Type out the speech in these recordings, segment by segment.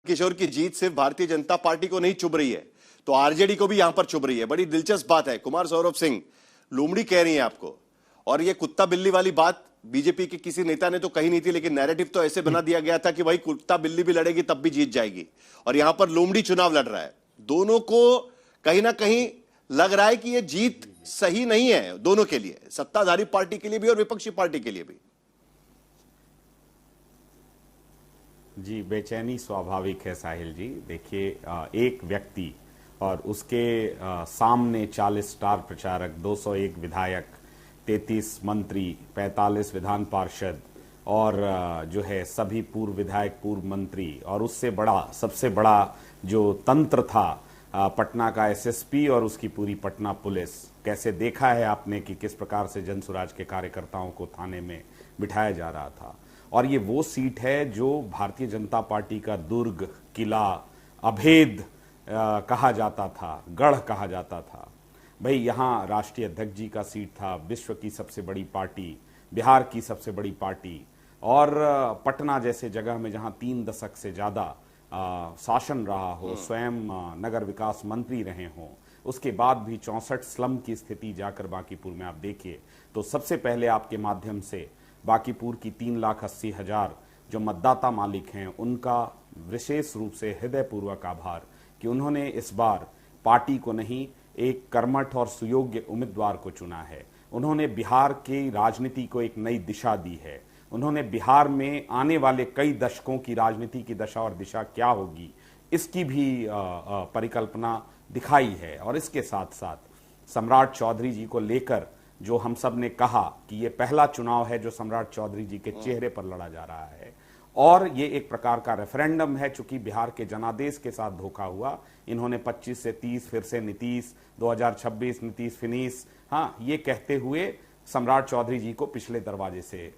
किशोर की जीत सिर्फ भारतीय जनता पार्टी को नहीं चुभ रही है, तो आरजेडी को भी यहां पर चुभ रही है। बड़ी दिलचस्प बात है। कुमार सौरभ सिंह लोमड़ी कह रही है आपको, और ये कुत्ता बिल्ली वाली बात बीजेपी के किसी नेता ने तो कही नहीं थी, लेकिन नैरेटिव तो ऐसे बना दिया गया था कि भाई कुत्ता बिल्ली भी लड़ेगी तब भी जीत जाएगी, और यहां पर लोमड़ी चुनाव लड़ रहा है। दोनों को कहीं ना कहीं लग रहा है कि यह जीत सही नहीं है दोनों के लिए, सत्ताधारी पार्टी के लिए भी और विपक्षी पार्टी के लिए भी। जी, बेचैनी स्वाभाविक है साहिल जी। देखिए, एक व्यक्ति और उसके सामने 40 स्टार प्रचारक, 201 विधायक, 33 मंत्री, 45 विधान पार्षद और जो है सभी पूर्व विधायक, पूर्व मंत्री, और उससे बड़ा, सबसे बड़ा जो तंत्र था पटना का एसएसपी और उसकी पूरी पटना पुलिस। कैसे देखा है आपने कि किस प्रकार से जनसुराज के कार्यकर्ताओं को थाने में बिठाया जा रहा था। और ये वो सीट है जो भारतीय जनता पार्टी का दुर्ग, किला, अभेद कहा जाता था, गढ़ कहा जाता था। भाई, यहाँ राष्ट्रीय अध्यक्ष जी का सीट था, विश्व की सबसे बड़ी पार्टी, बिहार की सबसे बड़ी पार्टी, और पटना जैसे जगह में जहाँ 3 दशक से ज़्यादा शासन रहा हो, स्वयं नगर विकास मंत्री रहे हों, उसके बाद भी 64 स्लम की स्थिति जाकर बांकीपुर में आप देखिए। तो सबसे पहले आपके माध्यम से बांकीपुर की 3,80,000 जो मतदाता मालिक हैं उनका विशेष रूप से हृदयपूर्वक आभार कि उन्होंने इस बार पार्टी को नहीं, एक कर्मठ और सुयोग्य उम्मीदवार को चुना है। उन्होंने बिहार की राजनीति को एक नई दिशा दी है। उन्होंने बिहार में आने वाले कई दशकों की राजनीति की दशा और दिशा क्या होगी इसकी भी परिकल्पना दिखाई है। और इसके साथ साथ सम्राट चौधरी जी को लेकर जो हम सब ने कहा कि ये पहला चुनाव है जो सम्राट चौधरी जी के चेहरे पर लड़ा जा रहा है, और ये एक प्रकार का रेफरेंडम है। चूंकि बिहार के जनादेश के साथ धोखा हुआ, इन्होंने 25 से 30, फिर से नीतीश, 2026 नीतीश फिनिश, हाँ, ये कहते हुए सम्राट चौधरी जी को पिछले दरवाजे से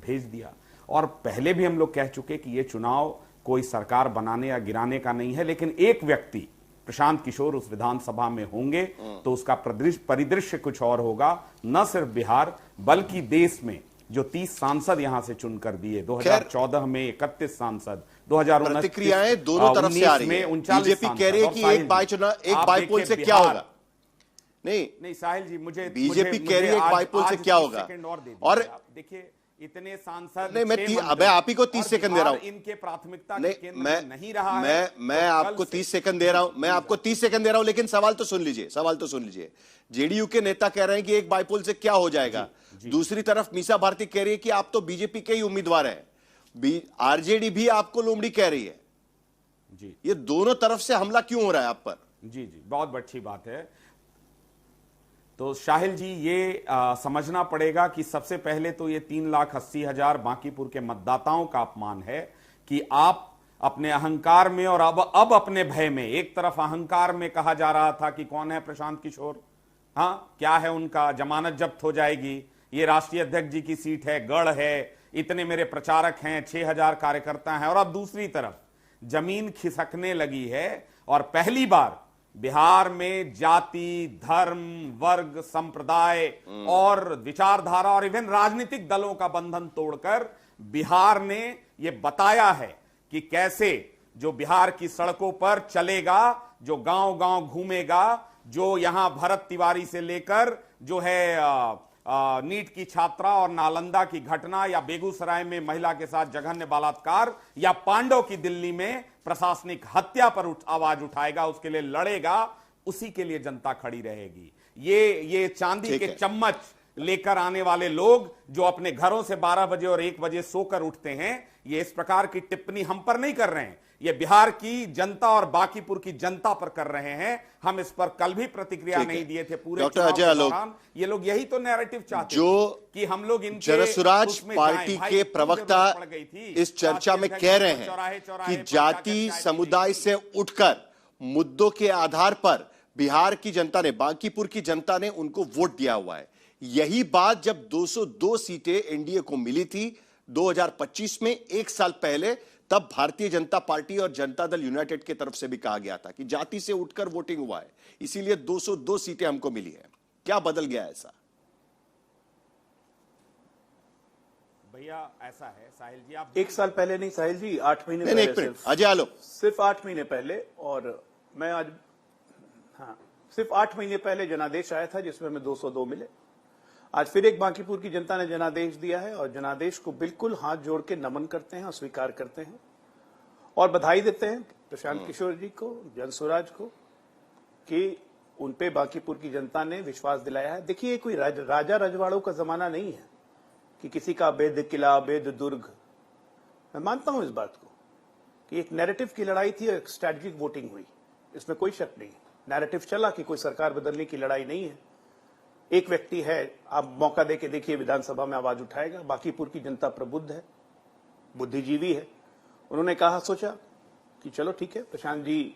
भेज दिया। और पहले भी हम लोग कह चुके कि ये चुनाव कोई सरकार बनाने या गिराने का नहीं है, लेकिन एक व्यक्ति प्रशांत किशोर उस विधानसभा में होंगे तो उसका परिदृश्य कुछ और होगा। न सिर्फ बिहार बल्कि देश में जो 30 सांसद यहां से चुनकर दिए, 2014 में 31 सांसद, 2019 प्रतिक्रियाएं दोनों तरफ से आ रही है। बीजेपी कह रही है कि एक बाईपोल से क्या होगा। नहीं साहिल जी, मुझे बीजेपी कह रही है एक बाईपोल से क्या होगा। और देखिए, इतने सांसद, नहीं, मैं आप ही को 30 सेकंड दे रहा हूं। इनके प्राथमिकता के केंद्र नहीं रहा है। मैं आपको 30 सेकंड दे रहा हूं, मैं आपको 30 सेकंड दे रहा हूं, लेकिन सवाल तो सुन लीजिए। जेडीयू के नेता कह रहे हैं कि एक बाईपोल से क्या हो जाएगा। दूसरी तरफ मीसा भारती कह रही है कि आप तो बीजेपी के ही उम्मीदवार हैं। आरजेडी भी आपको लोमड़ी कह रही है जी। ये दोनों तरफ से हमला क्यों हो रहा है आप पर? जी, बहुत अच्छी बात है। तो शाहिल जी, ये समझना पड़ेगा कि सबसे पहले तो ये 3,80,000 बांकीपुर के मतदाताओं का अपमान है कि आप अपने अहंकार में और अब अपने भय में, एक तरफ अहंकार में कहा जा रहा था कि कौन है प्रशांत किशोर, हाँ क्या है उनका, जमानत जब्त हो जाएगी, ये राष्ट्रीय अध्यक्ष जी की सीट है, गढ़ है, इतने मेरे प्रचारक हैं, 6,000 कार्यकर्ता हैं, और अब दूसरी तरफ जमीन खिसकने लगी है। और पहली बार बिहार में जाति, धर्म, वर्ग, संप्रदाय और विचारधारा और इवन राजनीतिक दलों का बंधन तोड़कर बिहार ने यह बताया है कि कैसे जो बिहार की सड़कों पर चलेगा, जो गांव-गांव घूमेगा, जो यहां भरत तिवारी से लेकर जो है नीट की छात्रा और नालंदा की घटना, या बेगूसराय में महिला के साथ जघन्य बलात्कार, या पांडव की दिल्ली में प्रशासनिक हत्या पर आवाज उठाएगा, उसके लिए लड़ेगा, उसी के लिए जनता खड़ी रहेगी। ये चांदी के चम्मच लेकर आने वाले लोग जो अपने घरों से 12 बजे और 1 बजे सोकर उठते हैं, ये इस प्रकार की टिप्पणी हम पर नहीं कर रहे हैं, ये बिहार की जनता और बांकीपुर की जनता पर कर रहे हैं। हम इस पर कल भी प्रतिक्रिया नहीं दिए थे पूरे डॉक्टर अजय लोग, ये लोग यही तो नैरेटिव चाहते जो कि हम लोग इनके जनसुराज पार्टी के प्रवक्ता इस चर्चा में कह रहे हैं कि जाति समुदाय से उठकर मुद्दों के आधार पर बिहार की जनता ने, बांकीपुर की जनता ने उनको वोट दिया हुआ है। यही बात जब 202 सीटें एनडीए को मिली थी 2025 में, 1 साल पहले, तब भारतीय जनता पार्टी और जनता दल यूनाइटेड की तरफ से भी कहा गया था कि जाति से उठकर वोटिंग हुआ है, इसीलिए 202 सीटें हमको मिली है। क्या बदल गया ऐसा? भैया ऐसा है साहिल जी, आप एक साल पहले नहीं साहिल जी, 8 महीने नहीं, पहले, एक मिनट अजय आलोक, सिर्फ 8 महीने पहले, और मैं आज, हाँ, सिर्फ 8 महीने पहले जनादेश आया था जिसमें हमें 202 मिले। आज फिर एक बांकीपुर की जनता ने जनादेश दिया है और जनादेश को बिल्कुल हाथ जोड़ के नमन करते हैं और स्वीकार करते हैं और बधाई देते हैं प्रशांत किशोर जी को, जनसुराज को, कि उनपे बांकीपुर की जनता ने विश्वास दिलाया है। देखिए, कोई राजा रजवाड़ों का जमाना नहीं है कि किसी का अवैध किला, अवैध दुर्ग। मैं मानता हूं इस बात को कि एक नैरेटिव की लड़ाई थी और एक स्ट्रैटेजिक वोटिंग हुई, इसमें कोई शक नहीं। नैरेटिव चला कि कोई सरकार बदलने की लड़ाई नहीं है, एक व्यक्ति है, आप मौका देके देखिए विधानसभा में आवाज उठाएगा। बांकीपुर की जनता प्रबुद्ध है, बुद्धिजीवी है। उन्होंने कहा, सोचा कि चलो ठीक है, प्रशांत जी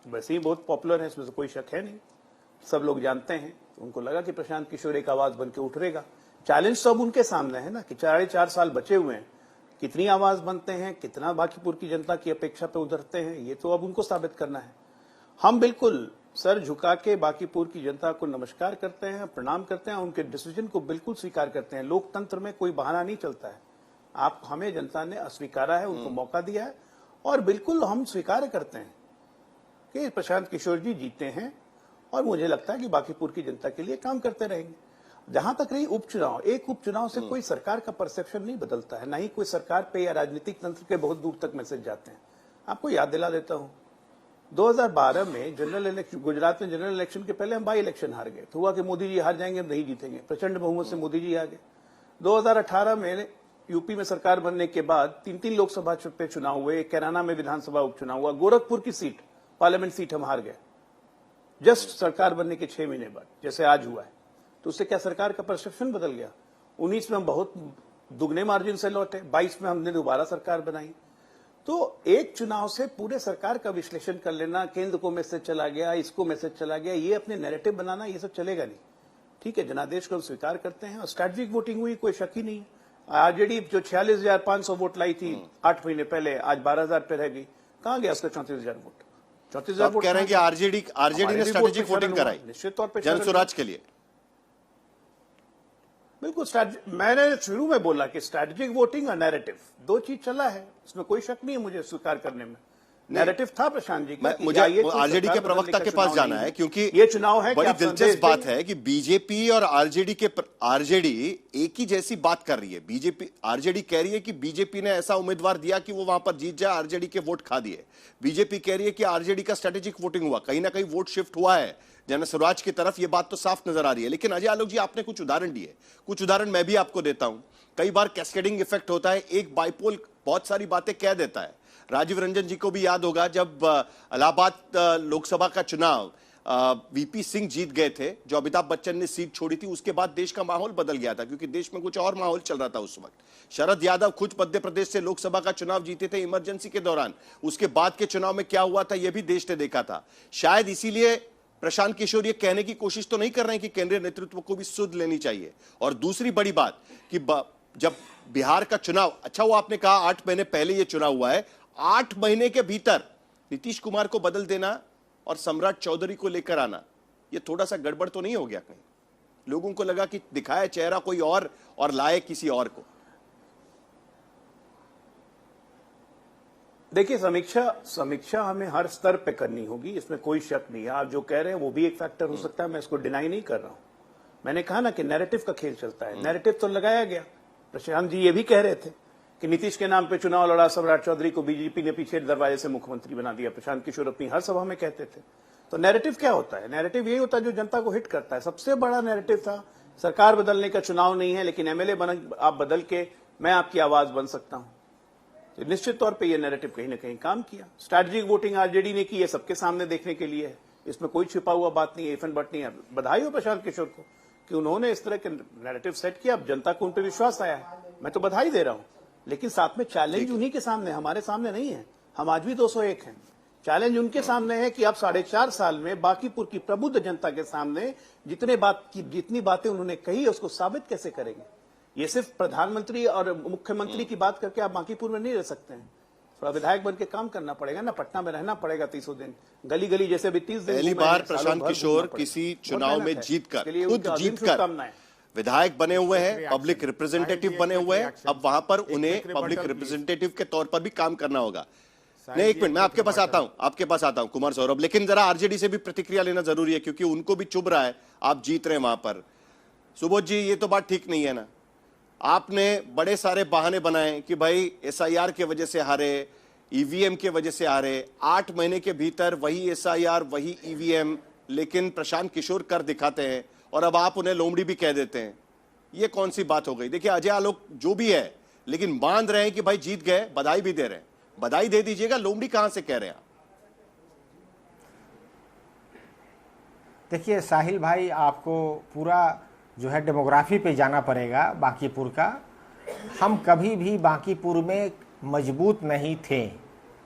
वैसे ही बहुत पॉपुलर है, इसमें तो कोई शक है नहीं, सब लोग जानते हैं। तो उनको लगा कि प्रशांत किशोर एक आवाज बन के उठरेगा। चैलेंज तो अब उनके सामने है ना कि 4.5 साल बचे हुए हैं, कितनी आवाज बनते हैं, कितना बांकीपुर की जनता की अपेक्षा पे उतरते हैं, ये तो अब उनको साबित करना है। हम बिल्कुल सर झुका के बांकीपुर की जनता को नमस्कार करते हैं, प्रणाम करते हैं, उनके डिसीजन को बिल्कुल स्वीकार करते हैं। लोकतंत्र में कोई बहाना नहीं चलता है। आप, हमें जनता ने अस्वीकारा है, उनको मौका दिया है और बिल्कुल हम स्वीकार करते हैं कि प्रशांत किशोर जी जीते हैं और मुझे लगता है कि बांकीपुर की जनता के लिए काम करते रहेंगे। जहां तक रही उपचुनाव, एक उपचुनाव से कोई सरकार का परसेप्शन नहीं बदलता है, ना ही कोई सरकार पे या राजनीतिक तंत्र के बहुत दूर तक मैसेज जाते हैं। आपको याद दिला देता हूं, 2012 में जनरल इलेक्शन, गुजरात में जनरल इलेक्शन के पहले हम बाई इलेक्शन हार गए। तो हुआ कि मोदी जी हार जाएंगे, हम नहीं जीतेंगे, प्रचंड बहुमत से मोदी जी आ गए। 2018 में यूपी में सरकार बनने के बाद 3 लोकसभा पे चुनाव हुए, कैराना में विधानसभा उपचुनाव हुआ, गोरखपुर की सीट, पार्लियामेंट सीट हम हार गए जस्ट सरकार बनने के 6 महीने बाद, जैसे आज हुआ है। तो उससे क्या सरकार का परसेप्शन बदल गया? 19 में हम बहुत दुगने मार्जिन से लौटे, 22 में हमने दोबारा सरकार बनाई। तो एक चुनाव से पूरे सरकार का विश्लेषण कर लेना, केंद्र को मैसेज चला गया, इसको मैसेज चला गया, ये अपने नैरेटिव बनाना, ये सब चलेगा नहीं। ठीक है, जनादेश को हम स्वीकार करते हैं और स्ट्रैटेजिक वोटिंग हुई, कोई शक ही नहीं है। आरजेडी जो 46,500 वोट लाई थी 8 महीने पहले, आज 12,000 पे रह गई। कहां गया उसका 34,000 वोट? 34,000 वोट कह रहे हैं कि आरजेडी ने स्ट्रैटेजिक वोटिंग कराई निश्चित तौर पर जनसुराज के लिए। बिल्कुल, मैंने शुरू में बोला कि स्ट्रैटेजिक वोटिंग और नैरेटिव दो चीज चला है, इसमें कोई शक नहीं है मुझे स्वीकार करने में। नैरेटिव था प्रशांत जी का। मुझे आरजेडी के प्रवक्ता के पास जाना है, क्योंकि ये चुनाव है। बड़ी दिलचस्प बात है कि बीजेपी और आरजेडी एक ही जैसी बात कर रही है। बीजेपी, आरजेडी कह रही है कि बीजेपी ने ऐसा उम्मीदवार दिया कि वो वहां पर जीत जाए, आरजेडी के वोट खा दिए। बीजेपी कह रही है कि आरजेडी का स्ट्रेटेजिक वोटिंग हुआ, कहीं ना कहीं वोट शिफ्ट हुआ है जनसुराज की तरफ, ये बात तो साफ नजर आ रही है। लेकिन अजय आलोक जी, आपने कुछ उदाहरण दिए, कुछ उदाहरण मैं भी आपको देता हूं। कई बार कैस्केडिंग इफेक्ट होता है, एक बाइपोल बहुत सारी बातें कह देता है। राजीव रंजन जी को भी याद होगा जब इलाहाबाद लोकसभा का चुनाव वीपी सिंह जीत गए थे, जो अमिताभ बच्चन ने सीट छोड़ी थी, उसके बाद देश का माहौल बदल गया था, क्योंकि देश में कुछ और माहौल चल रहा था उस वक्त। शरद यादव खुद मध्य प्रदेश से लोकसभा का चुनाव जीते थे इमरजेंसी के दौरान, उसके बाद के चुनाव में क्या हुआ था यह भी देश ने देखा था। शायद इसीलिए प्रशांत किशोर ये कहने की कोशिश तो नहीं कर रहे हैं कि केंद्रीय नेतृत्व को भी सुध लेनी चाहिए। और दूसरी बड़ी बात कि जब बिहार का चुनाव, अच्छा वो आपने कहा 8 महीने पहले ये चुनाव हुआ है, 8 महीने के भीतर नीतीश कुमार को बदल देना और सम्राट चौधरी को लेकर आना, ये थोड़ा सा गड़बड़ तो नहीं हो गया? कहीं लोगों को लगा कि दिखाया चेहरा कोई और लाए किसी और को। देखिए, समीक्षा हमें हर स्तर पे करनी होगी, इसमें कोई शक नहीं है। आप जो कह रहे हैं वो भी एक फैक्टर हो सकता है, मैं इसको डिनाई नहीं कर रहा हूं। मैंने कहा ना कि नैरेटिव का खेल चलता है, नैरेटिव तो लगाया गया। प्रशांत जी ये भी कह रहे थे कि नीतीश के नाम पे चुनाव लड़ा, सम्राट चौधरी को बीजेपी ने पीछे दरवाजे से मुख्यमंत्री बना दिया, प्रशांत किशोर अपनी हर सभा में कहते थे। तो नैरेटिव क्या होता है? नैरेटिव यही होता है जो जनता को हिट करता है। सबसे बड़ा नैरेटिव था सरकार बदलने का चुनाव नहीं है, लेकिन एमएलए आप बदल के मैं आपकी आवाज बन सकता हूं। तो निश्चित तौर पे ये नैरेटिव कहीं ना कहीं काम किया। स्ट्रैटेजिक वोटिंग आरजेडी ने की है, सबके सामने देखने के लिए है, इसमें कोई छिपा हुआ बात नहीं है, इफ एंड बट नहीं है। बधाई हो प्रशांत किशोर को कि उन्होंने इस तरह के नैरेटिव सेट किया, अब जनता को उन पर विश्वास आया है, मैं तो बधाई दे रहा हूं। लेकिन साथ में चैलेंज उन्हीं के सामने, हमारे सामने नहीं है। हम आज भी 201 हैं। चैलेंज उनके सामने है कि आप 4.5 साल में बांकीपुर की प्रबुद्ध जनता के सामने जितनी बातें उन्होंने कही उसको साबित कैसे करेंगे? ये सिर्फ प्रधानमंत्री और मुख्यमंत्री की बात करके आप बांकीपुर में नहीं रह सकते हैं, थोड़ा विधायक बन के काम करना पड़ेगा ना। पटना में रहना पड़ेगा 30 दिन, गली गली जैसे भी 30 दिन। पहली बार प्रशांत किशोर किसी चुनाव में जीतकर, खुद जीतकर विधायक बने हुए हैं, पब्लिक रिप्रेजेंटेटिव बने हुए हैं, अब वहां पर उन्हें पब्लिक रिप्रेजेंटेटिव के तौर पर भी काम करना होगा। नहीं, एक मिनट, मैं आपके पास आता हूं कुमार सौरभ, लेकिन जरा आरजेडी से भी प्रतिक्रिया लेना जरूरी है क्योंकि उनको भी चुभ रहा है, आप जीत रहे हैं वहां पर। सुबोध जी, ये तो बात ठीक नहीं है ना, आपने बड़े सारे बहाने बनाए कि भाई एसआईआर के वजह से हारे, ईवीएम के वजह से हारे, 8 महीने के भीतर वही एसआईआर वही ईवीएम, लेकिन प्रशांत किशोर कर दिखाते हैं और अब आप उन्हें लोमड़ी भी कह देते हैं। ये कौन सी बात हो गई? देखिए, अजय आलोक जो भी है, लेकिन मान रहे हैं कि भाई जीत गए, बधाई भी दे रहे हैं, बधाई दे दीजिएगा, लोमड़ी कहां से कह रहे हैं आप? देखिए साहिल भाई, आपको पूरा जो है डेमोग्राफी पे जाना पड़ेगा बांकीपुर का। हम कभी भी बांकीपुर में मजबूत नहीं थे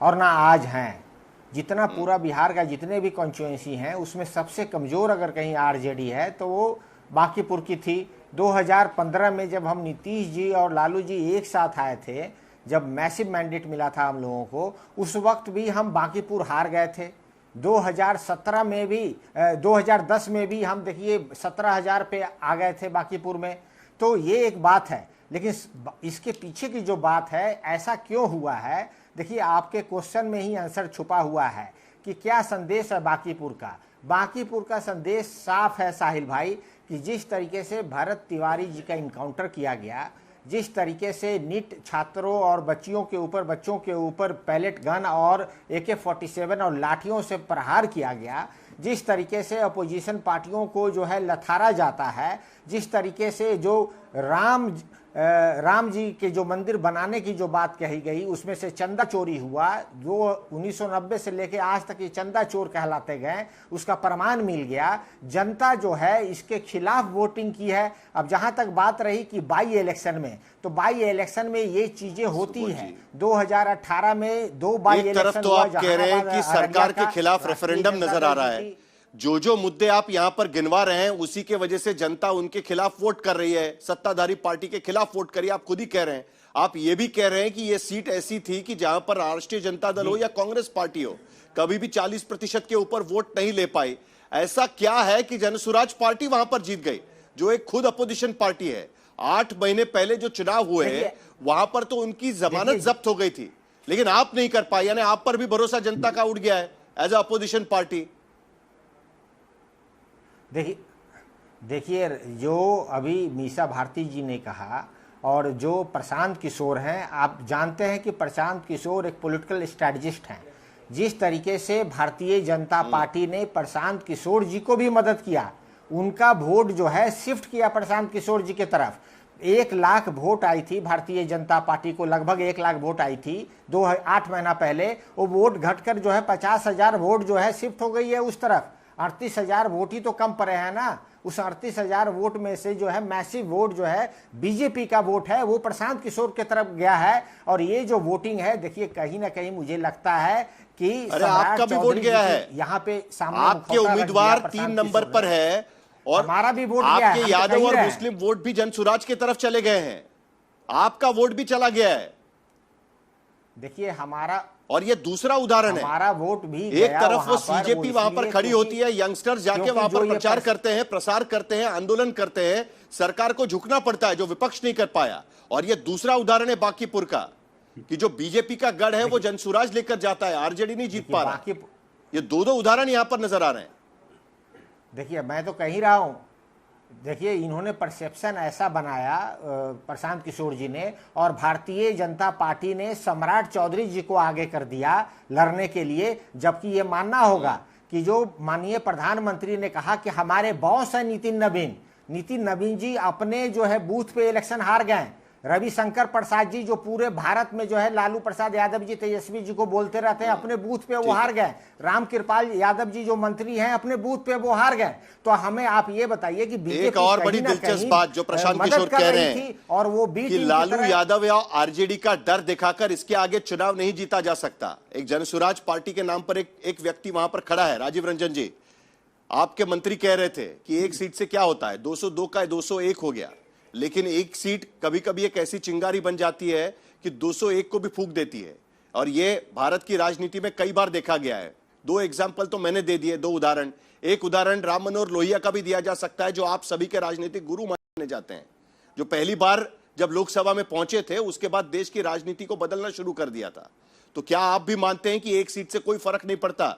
और ना आज हैं। जितना पूरा बिहार का जितने भी कॉन्स्टिट्यूएंसी हैं उसमें सबसे कमज़ोर अगर कहीं आरजेडी है तो वो बांकीपुर की थी। 2015 में जब हम नीतीश जी और लालू जी एक साथ आए थे, जब मैसिव मैंडेट मिला था हम लोगों को, उस वक्त भी हम बांकीपुर हार गए थे। 2017 में भी 2010 में भी हम देखिए 17,000 पे आ गए थे बांकीपुर में। तो ये एक बात है, लेकिन इसके पीछे की जो बात है, ऐसा क्यों हुआ है, देखिए आपके क्वेश्चन में ही आंसर छुपा हुआ है कि क्या संदेश है बांकीपुर का। बांकीपुर का संदेश साफ है साहिल भाई कि जिस तरीके से भरत तिवारी जी का इनकाउंटर किया गया, जिस तरीके से नीट छात्रों और बच्चों के ऊपर पैलेट गन और AK-47 और लाठियों से प्रहार किया गया, जिस तरीके से अपोजिशन पार्टियों को जो है लथारा जाता है, जिस तरीके से जो राम जी के जो मंदिर बनाने की जो बात कही गई, उसमें से चंदा चोरी हुआ, जो 1990 से लेके आज तक ये चंदा चोर कहलाते गए, उसका प्रमाण मिल गया। जनता जो है इसके खिलाफ वोटिंग की है। अब जहां तक बात रही कि बाई इलेक्शन में, तो बाई इलेक्शन में ये चीजें होती हैं। 2018 में 2 बाई इलेक्शन एक तरफ तो आप कह रहे हैं कि सरकार के खिलाफ रेफरेंडम नजर आ रहा है, जो मुद्दे आप यहां पर गिनवा रहे हैं उसी के वजह से जनता उनके खिलाफ वोट कर रही है, सत्ताधारी पार्टी के खिलाफ वोट करी, आप खुद ही कह रहे हैं। आप ये भी कह रहे हैं कि ये सीट ऐसी थी कि जहां पर राष्ट्रीय जनता दल हो या कांग्रेस पार्टी हो, कभी भी 40% के ऊपर वोट नहीं ले पाई। ऐसा क्या है कि जनसुराज पार्टी वहां पर जीत गई, जो एक खुद अपोजिशन पार्टी है? 8 महीने पहले जो चुनाव हुए हैं वहां पर तो उनकी जमानत जब्त हो गई थी, लेकिन आप नहीं कर पाए, यानी आप पर भी भरोसा जनता का उठ गया है एज अ अपोजिशन पार्टी। देखिए जो अभी मीसा भारती जी ने कहा और जो प्रशांत किशोर हैं, आप जानते हैं कि प्रशांत किशोर एक पॉलिटिकल स्ट्रैटेजिस्ट हैं। जिस तरीके से भारतीय जनता पार्टी ने प्रशांत किशोर जी को भी मदद किया, उनका वोट जो है शिफ्ट किया प्रशांत किशोर जी के तरफ। 1 लाख वोट आई थी भारतीय जनता पार्टी को, लगभग 1 लाख वोट आई थी 8 महीना पहले। वो वोट घटकर जो है 50,000 वोट जो है शिफ्ट हो गई है उस तरफ। 38,000 वोट ही तो कम पड़े हैं ना। उस 38,000 वोट में से जो है मैसिव वोट जो है बीजेपी का वोट है, वो प्रशांत किशोर की तरफ गया है। और ये जो वोटिंग है, देखिए कहीं ना कहीं मुझे लगता है कि आपका भी वोट गया है यहाँ पे सामने, आपके उम्मीदवार 3 नंबर पर है और हमारा भी वोट गया है। आपके यादव और मुस्लिम वोट भी जनसुराज की तरफ चले गए हैं, आपका वोट भी चला गया है। देखिए हमारा, और ये दूसरा उदाहरण है, हमारा वोट भी एक तरफ वो सीजेपी वहां पर खड़ी होती है, यंगस्टर्स जाके वहां पर प्रचार करते हैं, प्रसार करते हैं, आंदोलन करते हैं, सरकार को झुकना पड़ता है जो विपक्ष नहीं कर पाया। और ये दूसरा उदाहरण है बांकीपुर का कि जो बीजेपी का गढ़ है वो जनसुराज लेकर जाता है, आरजेडी नहीं जीत पा रहा। ये दो उदाहरण यहां पर नजर आ रहे हैं। देखिए मैं तो कह ही रहा हूं, देखिए इन्होंने परसेप्शन ऐसा बनाया प्रशांत किशोर जी ने, और भारतीय जनता पार्टी ने सम्राट चौधरी जी को आगे कर दिया लड़ने के लिए। जबकि ये मानना होगा कि जो माननीय प्रधानमंत्री ने कहा कि हमारे बॉस है नितिन नवीन जी अपने जो है बूथ पे इलेक्शन हार गए। रविशंकर प्रसाद जी जो पूरे भारत में जो है लालू प्रसाद यादव जी, तेजस्वी जी को बोलते रहते हैं, अपने बूथ पे वो हार गए। रामकृपाल यादव जी जो मंत्री हैं अपने बूथ पे वो हार गए। तो हमें आप ये बताइए कि बीजेपी एक और बड़ी दिलचस्प बात जो प्रशांत किशोर कह रहे हैं और वो कि लालू यादव या आरजेडी का डर दिखाकर इसके आगे चुनाव नहीं जीता जा सकता। एक जनसुराज पार्टी के नाम पर एक व्यक्ति वहां पर खड़ा है, राजीव रंजन जी। आपके मंत्री कह रहे थे कि एक सीट से क्या होता है, 202 का 201 हो गया, लेकिन एक सीट कभी कभी एक ऐसी चिंगारी बन जाती है कि 201 को भी फूंक देती है। और ये भारत की राजनीति में कई बार देखा गया है। 2 एग्जाम्पल तो मैंने दे दिए, 2 उदाहरण। एक उदाहरण राम मनोहर लोहिया का भी दिया जा सकता है, जो आप सभी के राजनीतिक गुरु जाते हैं, जो पहली बार जब लोकसभा में पहुंचे थे उसके बाद देश की राजनीति को बदलना शुरू कर दिया था। तो क्या आप भी मानते हैं कि एक सीट से कोई फर्क नहीं पड़ता?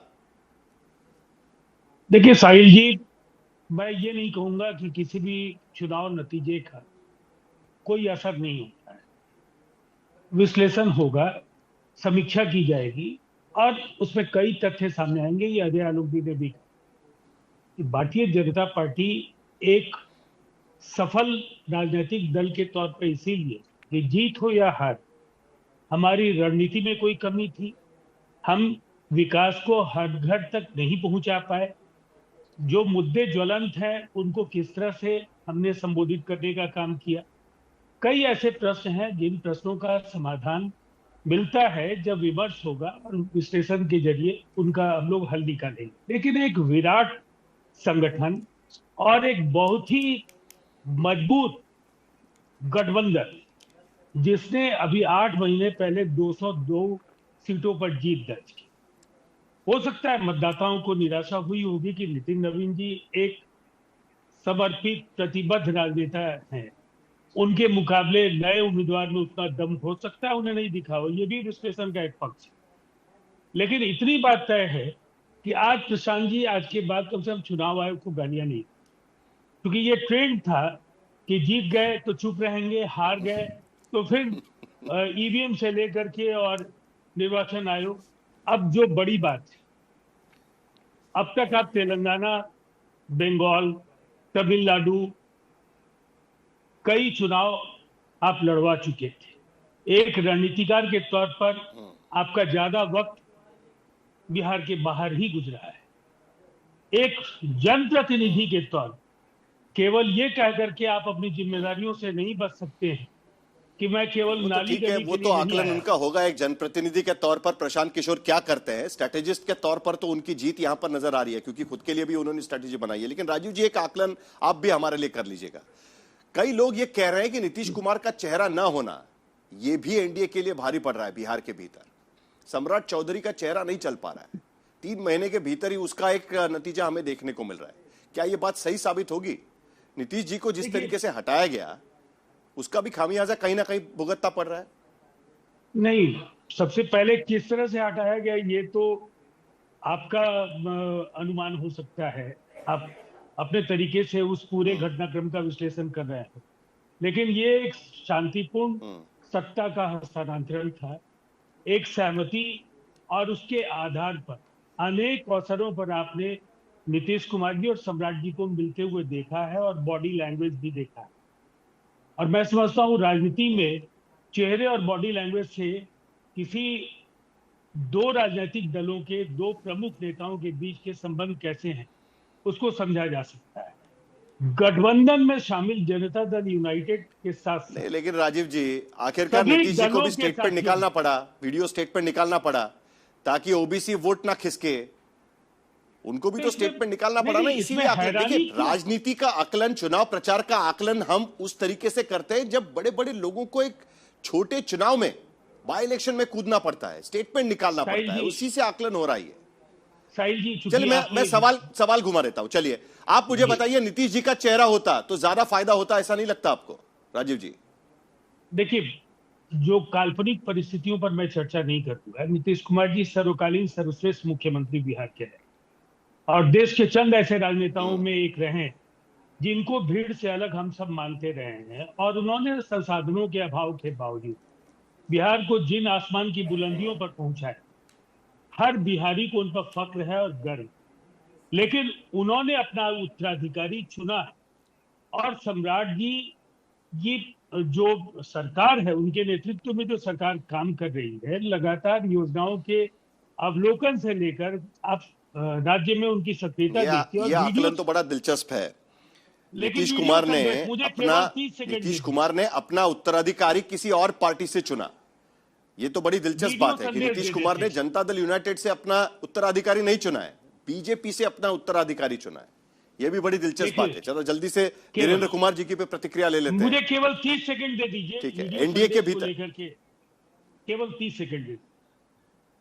देखिए साहिल जी, मैं ये नहीं कहूंगा कि किसी भी चुनाव नतीजे का कोई असर नहीं होता है। विश्लेषण होगा, समीक्षा की जाएगी और उसमें कई तथ्य सामने आएंगे। ये अजय आलोक ने भी कहा कि भारतीय जनता पार्टी एक सफल राजनीतिक दल के तौर पर इसीलिए कि जीत हो या हार, हमारी रणनीति में कोई कमी थी। हम विकास को हर घर तक नहीं पहुंचा पाए। जो मुद्दे ज्वलंत हैं उनको किस तरह से हमने संबोधित करने का काम किया। कई ऐसे प्रश्न हैं जिन प्रश्नों का समाधान मिलता है जब विमर्श होगा और विश्लेषण के जरिए उनका हम लोग हल निकालेंगे। लेकिन एक विराट संगठन और एक बहुत ही मजबूत गठबंधन जिसने अभी 8 महीने पहले 202 सीटों पर जीत दर्ज की, हो सकता है मतदाताओं को निराशा हुई होगी कि नितिन नवीन जी एक समर्पित प्रतिबद्ध राजनेता हैं, उनके मुकाबले नए उम्मीदवार में उतना दम हो सकता है उन्हें नहीं दिखा हो। ये भी विश्लेषण का एक पक्ष है। लेकिन इतनी बात तय है कि आज प्रशांत जी, आज के बाद कम से कम चुनाव आयोग को गालियां नहीं, क्योंकि ये ट्रेंड था कि जीत गए तो चुप रहेंगे, हार गए तो फिर ईवीएम से लेकर के और निर्वाचन आयोग। अब जो बड़ी बात है, अब तक आप तेलंगाना, बंगाल, तमिलनाडु कई चुनाव आप लड़वा चुके थे। एक रणनीतिकार के तौर पर आपका ज्यादा वक्त बिहार के बाहर ही गुजरा है। एक जनप्रतिनिधि के तौर केवल ये कह करके आप अपनी जिम्मेदारियों से नहीं बच सकते हैं कि मैं केवल नाली ठीक है, वो तो आकलन उनका होगा एक जनप्रतिनिधि के तौर पर। प्रशांत किशोर क्या करते हैं स्ट्रेटेजिस्ट के तौर पर, तो उनकी जीत यहां पर नजर आ रही है क्योंकि खुद के लिए भी उन्होंने स्ट्रेटेजी बनाई है। लेकिन राजीव जी, एक आकलन आप भी हमारे लिए कर लीजिएगा। कई लोग ये कह रहे हैं कि नीतीश कुमार का चेहरा ना होना ये भी एनडीए के लिए भारी पड़ रहा है। बिहार के भीतर सम्राट चौधरी का चेहरा नहीं चल पा रहा है, 3 महीने के भीतर ही उसका एक नतीजा हमें देखने को मिल रहा है। क्या यह बात सही साबित होगी? नीतीश जी को जिस तरीके से हटाया गया उसका भी खामियाजा कहीं ना कहीं भुगतना पड़ रहा है। नहीं, सबसे पहले किस तरह से हटाया गया ये तो आपका अनुमान हो सकता है। आप अपने तरीके से उस पूरे घटनाक्रम का विश्लेषण कर रहे हैं, लेकिन ये एक शांतिपूर्ण सत्ता का हस्तांतरण था, एक सहमति, और उसके आधार पर अनेक अवसरों पर आपने नीतीश कुमार जी और सम्राट जी को मिलते हुए देखा है और बॉडी लैंग्वेज भी देखा है। और मैं समझता हूं राजनीति में चेहरे और बॉडी लैंग्वेज से किसी दो राजनीतिक दलों के दो प्रमुख नेताओं के बीच के संबंध कैसे हैं उसको समझा जा सकता है। गठबंधन में शामिल जनता दल यूनाइटेड के साथ नहीं, लेकिन राजीव जी आखिरकार नीतीश जी को भी स्टेटमेंट निकालना पड़ा, वीडियो स्टेटमेंट निकालना पड़ा ताकि ओबीसी वोट ना खिसके। उनको भी तो स्टेटमेंट निकालना पड़ा ना। इसीलिए देखिए, राजनीति का आकलन, चुनाव प्रचार का आकलन हम उस तरीके से करते हैं जब बड़े बड़े लोगों को एक छोटे चुनाव में, बाय इलेक्शन में कूदना पड़ता है, स्टेटमेंट निकालना पड़ता है, उसी से आकलन हो रहा है। चलिए मैं सवाल घुमा देता हूं। चलिए आप मुझे बताइए, नीतीश जी का चेहरा होता तो ज्यादा फायदा होता, ऐसा नहीं लगता आपको राजीव जी? देखिए, जो काल्पनिक परिस्थितियों पर मैं चर्चा नहीं करूंगा। नीतीश कुमार जी सर्वकालीन सर्वश्रेष्ठ मुख्यमंत्री बिहार के हैं और देश के चंद ऐसे राजनेताओं में एक रहे जिनको भीड़ से अलग हम सब मानते रहे हैं, और उन्होंने संसाधनों के अभाव के बावजूद बिहार को जिन आसमान की बुलंदियों पर पहुंचाया, हर बिहारी को उन पर फक्र है और गर्व। लेकिन उन्होंने अपना उत्तराधिकारी चुना है और सम्राट जी ये जो सरकार है, उनके नेतृत्व में जो सरकार काम कर रही है, लगातार योजनाओं के अवलोकन से लेकर आप राज्य में उनकी सक्रियता देखती है। यह आकलन तो बड़ा दिलचस्प है। नीतीश कुमार ने अपना उत्तराधिकारी किसी और पार्टी से चुना। ये तो बड़ी दिलचस्प बात है कि नीतीश कुमार ने जनता दल यूनाइटेड से अपना उत्तराधिकारी नहीं चुना है, बीजेपी से अपना उत्तराधिकारी चुना है। यह भी बड़ी दिलचस्प बात है। चलो जल्दी से वीरेंद्र कुमार जी की पे प्रतिक्रिया ले लेते हैं। मुझे केवल 30 सेकंड दे दीजिए। ठीक है, एनडीए के भीतर केवल 30 सेकंड दे।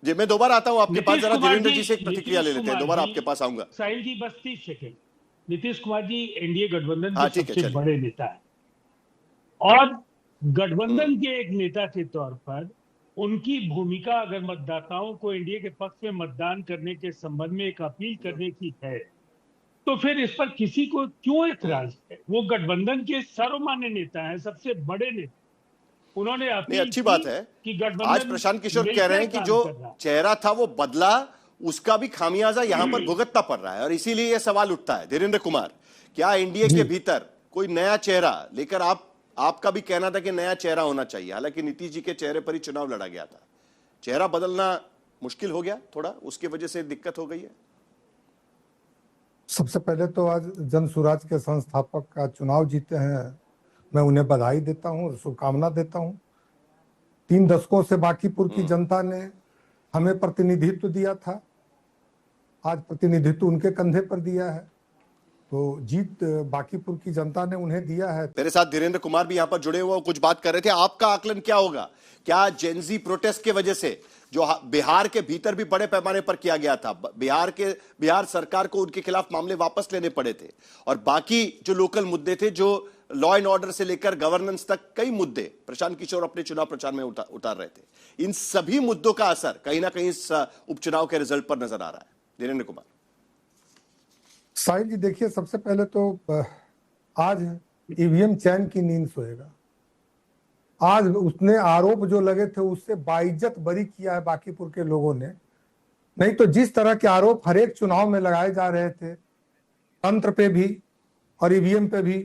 जी मैं दोबारा आता हूं आपके पास, जरा धीरेन्द्र जी से एक प्रतिक्रिया ले लेते हैं, दोबारा आपके पास आऊंगा। साहिल जी बस 30 सेकंड। नीतीश कुमार जी एनडीए गठबंधन के सबसे बड़े नेता है। और गठबंधन के एक नेता के तौर पर उनकी भूमिका अगर मतदाताओं को एनडीए के पक्ष में मतदान करने के संबंध में एक अपील करने की है, तो फिर इस पर किसी को क्यों एतराज है? वो गठबंधन के सर्वमान्य नेता हैं, सबसे बड़े नेता। उन्होंने नहीं, अपील अच्छी बात है। कि गठबंधन आज प्रशांत किशोर कह रहे हैं कि मिलकर जो काम कर रहा है। चेहरा था वो बदला, उसका भी खामियाजा यहां पर भुगतना पड़ रहा है और इसीलिए यह सवाल उठता है। धीरेन्द्र कुमार, क्या एनडीए के भीतर कोई नया चेहरा लेकर आपका भी कहना था कि नया चेहरा होना चाहिए, हालांकि नीतीश जी के चेहरे पर ही चुनाव लड़ा गया था, चेहरा बदलना मुश्किल हो गया थोड़ा, उसकी वजह से दिक्कत हो गई है? सबसे पहले तो आज जन सुराज के संस्थापक का चुनाव जीते हैं, मैं उन्हें बधाई देता हूं और शुभकामना देता हूं। 3 दशकों से बांकीपुर की जनता ने हमें प्रतिनिधित्व दिया था, आज प्रतिनिधित्व उनके कंधे पर दिया है, तो जीत बांकीपुर की जनता ने उन्हें दिया है। मेरे साथ धीरेन्द्र कुमार भी यहां पर जुड़े हुए कुछ बात कर रहे थे। आपका आकलन क्या होगा? क्या जेनजी प्रोटेस्ट के वजह से जो बिहार के भीतर भी बड़े पैमाने पर किया गया था, बिहार सरकार को उनके खिलाफ मामले वापस लेने पड़े थे, और बाकी जो लोकल मुद्दे थे, जो लॉ एंड ऑर्डर से लेकर गवर्नेंस तक कई मुद्दे प्रशांत किशोर अपने चुनाव प्रचार में उतार रहे थे, इन सभी मुद्दों का असर कहीं ना कहीं इस उपचुनाव के रिजल्ट पर नजर आ रहा है? धीरेन्द्र कुमार साहिल जी, देखिए, सबसे पहले तो आज ईवीएम चैन की नींद सोएगा। आज उसने आरोप जो लगे थे उससे बाइज्जत बरी किया है बांकीपुर के लोगों ने। नहीं तो जिस तरह के आरोप हर एक चुनाव में लगाए जा रहे थे, तंत्र पे भी और ईवीएम पे भी,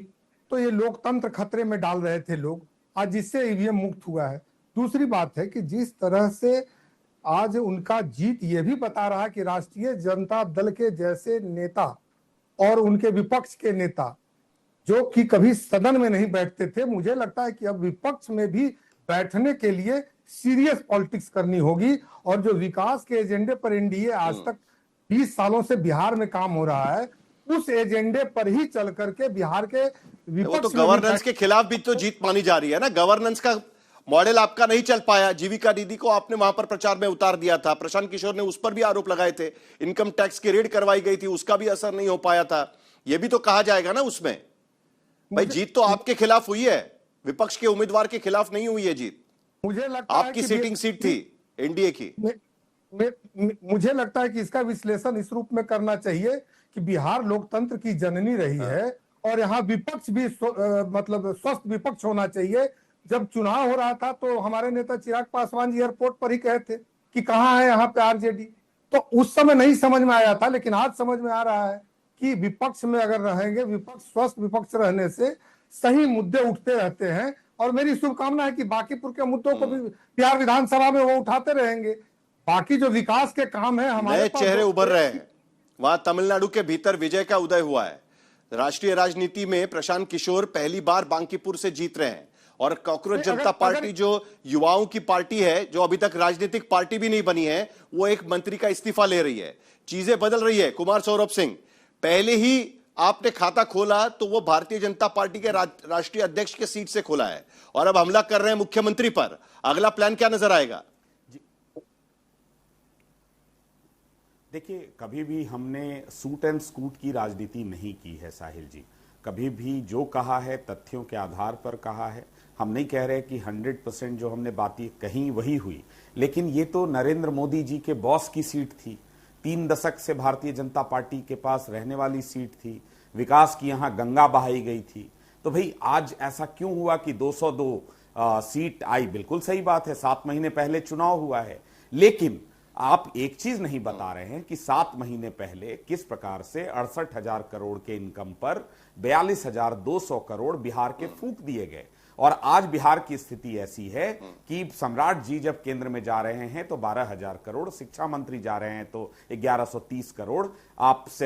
तो ये लोकतंत्र खतरे में डाल रहे थे लोग, आज जिससे ईवीएम मुक्त हुआ है। दूसरी बात है कि जिस तरह से आज उनका जीत ये भी बता रहा है कि राष्ट्रीय जनता दल के जैसे नेता और उनके विपक्ष के नेता जो कि कभी सदन में नहीं बैठते थे, मुझे लगता है कि अब विपक्ष में भी बैठने के लिए सीरियस पॉलिटिक्स करनी होगी। और जो विकास के एजेंडे पर एनडीए आज तक 20 सालों से बिहार में काम हो रहा है, उस एजेंडे पर ही चल करके बिहार के विपक्ष, वो तो गवर्नेंस के खिलाफ भी तो जीत मानी जा रही है ना। गवर्नेंस का मॉडल आपका नहीं चल पाया, जीविका दीदी को आपने वहां पर प्रचार में उतार दिया था, प्रशांत किशोर ने उस पर भी आरोप लगाए थे, इनकम टैक्स की रेड करवाई गई थी, उसका भी असर नहीं हो पाया था। यह भी तो कहा जाएगा ना उसमें, भाई जीत तो आपके खिलाफ हुई है, विपक्ष के उम्मीदवार के खिलाफ नहीं हुई है जीत। मुझे लगता है आपकी सीटिंग सीट थी एनडीए की। मुझे लगता है कि इसका विश्लेषण इस रूप में करना चाहिए कि बिहार लोकतंत्र की जननी रही है और यहाँ विपक्ष भी मतलब स्वस्थ विपक्ष होना चाहिए। जब चुनाव हो रहा था तो हमारे नेता चिराग पासवान जी एयरपोर्ट पर ही कहे थे कि कहाँ है यहाँ पे आरजेडी, तो उस समय नहीं समझ में आया था, लेकिन आज समझ में आ रहा है कि विपक्ष में अगर रहेंगे, विपक्ष स्वस्थ विपक्ष रहने से सही मुद्दे उठते रहते हैं। और मेरी शुभकामना है कि बांकीपुर के मुद्दों को भी बिहार विधानसभा में वो उठाते रहेंगे। बाकी जो विकास के काम है, हमारे नए चेहरे उभर रहे हैं। वहां तमिलनाडु के भीतर विजय का उदय हुआ है। राष्ट्रीय राजनीति में प्रशांत किशोर पहली बार बांकीपुर से जीत रहे हैं और कॉकरोच जनता पार्टी जो युवाओं की पार्टी है, जो अभी तक राजनीतिक पार्टी भी नहीं बनी है, वो एक मंत्री का इस्तीफा ले रही है, चीजें बदल रही है। कुमार सौरभ सिंह, पहले ही आपने खाता खोला तो वो भारतीय जनता पार्टी के राष्ट्रीय अध्यक्ष के सीट से खोला है और अब हमला कर रहे हैं मुख्यमंत्री पर। अगला प्लान क्या नजर आएगा? देखिए, कभी भी हमने सूट एंड स्कूट की राजनीति नहीं की है साहिल जी। कभी भी जो कहा है तथ्यों के आधार पर कहा है। हम नहीं कह रहे कि 100% जो हमने बातें कही वही हुई, लेकिन ये तो नरेंद्र मोदी जी के बॉस की सीट थी, 3 दशक से भारतीय जनता पार्टी के पास रहने वाली सीट थी, विकास की यहां गंगा बहाई गई थी। तो भाई आज ऐसा क्यों हुआ कि 202 सीट आई? बिल्कुल सही बात है, 7 महीने पहले चुनाव हुआ है, लेकिन आप एक चीज नहीं बता रहे हैं कि 7 महीने पहले किस प्रकार से 68,000 करोड़ के इनकम पर 42,200 करोड़ बिहार के फूंक दिए गए। और आज बिहार की स्थिति ऐसी है कि सम्राट जी जब केंद्र में जा रहे हैं तो 12,000 करोड़, शिक्षा मंत्री जा रहे हैं तो 1130 करोड़, आपसे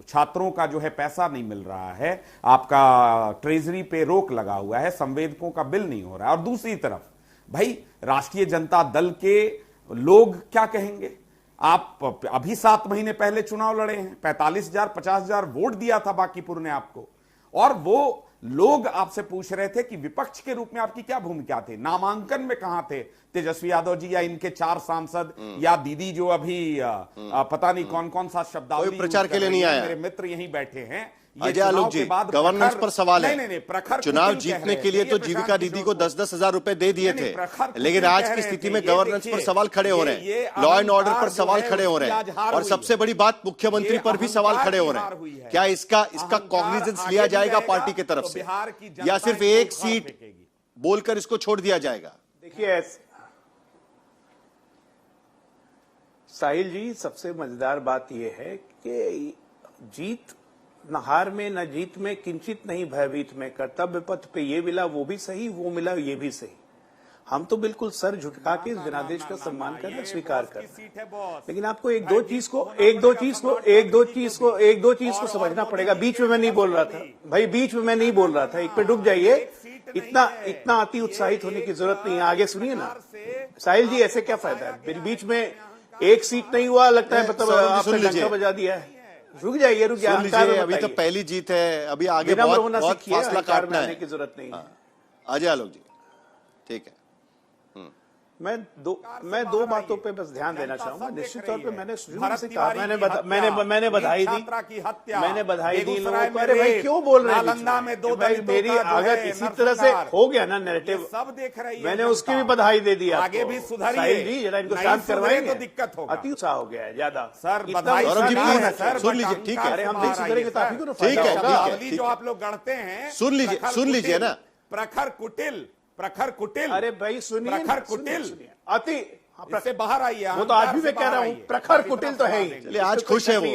छात्रों का जो है पैसा नहीं मिल रहा है, आपका ट्रेजरी पे रोक लगा हुआ है, संवेदकों का बिल नहीं हो रहा है। और दूसरी तरफ भाई राष्ट्रीय जनता दल के लोग क्या कहेंगे? आप अभी 7 महीने पहले चुनाव लड़े हैं, 45,000 50,000 वोट दिया था बांकीपुर ने आपको, और वो लोग आपसे पूछ रहे थे कि विपक्ष के रूप में आपकी क्या भूमिका थी, नामांकन में कहां थे तेजस्वी यादव जी या इनके 4 सांसद या दीदी जो अभी पता नहीं कौन कौन सा शब्दावली प्रचार के लिए नहीं आया। मेरे मित्र यहीं बैठे हैं, अजय आलोक जी, गवर्नेंस पर सवाल है। प्रखर चुनाव कुटिल कह जीतने रहे के लिए थे, तो ये जीविका प्रशांत दीदी किशोर को 10-10 हजार रुपए दे दिए नहीं, थे, प्रखर कुटिल लेकिन आज कह की रहे स्थिति थे। में ये गवर्नेंस पर देखिए, सवाल खड़े हो रहे ये हैं, लॉ एंड ऑर्डर पर अहंकार सवाल जो है, खड़े हो रहे उसकी आज हार हैं, और हुई सबसे है। बड़ी बात मुख्यमंत्री ये पर भी सवाल अहंकार खड़े हो की रहे हार हुई है। हैं। क्या इसका अहंकार कॉग्निजेंस आगे लिया भी जाएगा रहेगा, पार्टी की तरफ तो से, बिहार की जनता या सिर्फ इनको एक उखाड़ सीट फेंकेगी। बोलकर इसको छोड़ दिया जाएगा? देखिए साहिल जी, सबसे मजेदार बात यह है कि जीत न हार में न जीत में किंचित नहीं भयभीत में, कर्तव्य पथ पे ये मिला वो भी सही, वो मिला ये भी सही। हम तो बिल्कुल सर झुका के इस जनादेश का सम्मान करना स्वीकार करना है। लेकिन आपको एक दो चीज को समझना पड़ेगा। बीच में मैं नहीं बोल रहा था भाई, बीच में मैं नहीं बोल रहा था, एक पे रुक जाइए। इतना अति उत्साहित होने की जरूरत नहीं है, आगे सुनिए ना साहिल जी। ऐसे क्या फायदा है, मेरे बीच में एक सीट नहीं हुआ, लगता है मतलब आपने डंका बजा दिया है। रुक जाइए अभी तो पहली जीत है, अभी आगे बहुत फासला काटना है। की जरूरत नहीं है। अजय आलोक जी, ठीक है। मैं दो बातों पे बस ध्यान देना चाहूंगा। निश्चित तौर पे मैंने शुरू से कहा, मैंने बधाई दी, लोगों को। अरे भाई क्यों बोल रहे हैं भाई, मेरी अगर इसी तरह से हो गया ना नैरेटिव, सब देख रही है, मैंने उसकी भी बधाई दे दी। आगे भी सुधरिए, साहिल जी जरा इनको नहीं शांत सुधरे करवाएंगे, तो दिक्कत होगा। अति उत्साह हो गया है ज्यादा सर, इतना बधाई उत्साह जी, नहीं प्लीज है सर, सुन लीजिए, ठीक है। अरे हम नहीं सुधरेंगे तो आप ही को ना ठीक फायदा है, होगा। शब्दावली जो आप लोग गढ़ते हैं, सुन लीजिए ना। प्रखर कुटिल। अरे भाई सुनिए, प्रखर कुटिल, अति इससे बाहर आइए। वो तो आज भी मैं कह रहा हूँ, प्रखर कुटिल तो है ही। चलिए, आज खुश है वो।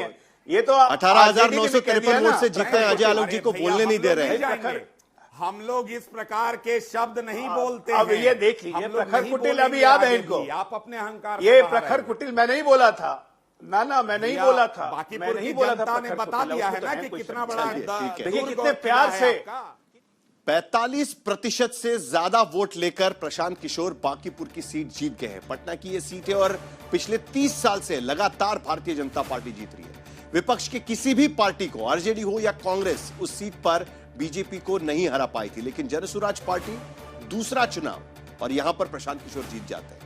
ये तो 18,953 वोट से जीते हैं। अजय आलोक जी को बोलने नहीं दे रहे हैं। हम लोग इस प्रकार के शब्द नहीं बोलते हैं। अब ये देख लीजिए, प्रखर कुटिल अभी याद है इनको। आप अपने अहंकार ये प्रखर कुटिल मैं नहीं बोला था, ना मैं नहीं बोला था। बाकीपुर की जनता ने बता दिया है ना कि कितना बड़ा देखिए कितने प्यार से 45% से ज्यादा वोट लेकर प्रशांत किशोर बांकीपुर की सीट जीत गए हैं। पटना की ये सीट है और पिछले 30 साल से लगातार भारतीय जनता पार्टी जीत रही है। विपक्ष के किसी भी पार्टी को, आरजेडी हो या कांग्रेस, उस सीट पर बीजेपी को नहीं हरा पाई थी, लेकिन जनसुराज पार्टी दूसरा चुनाव और यहां पर प्रशांत किशोर जीत जाते हैं।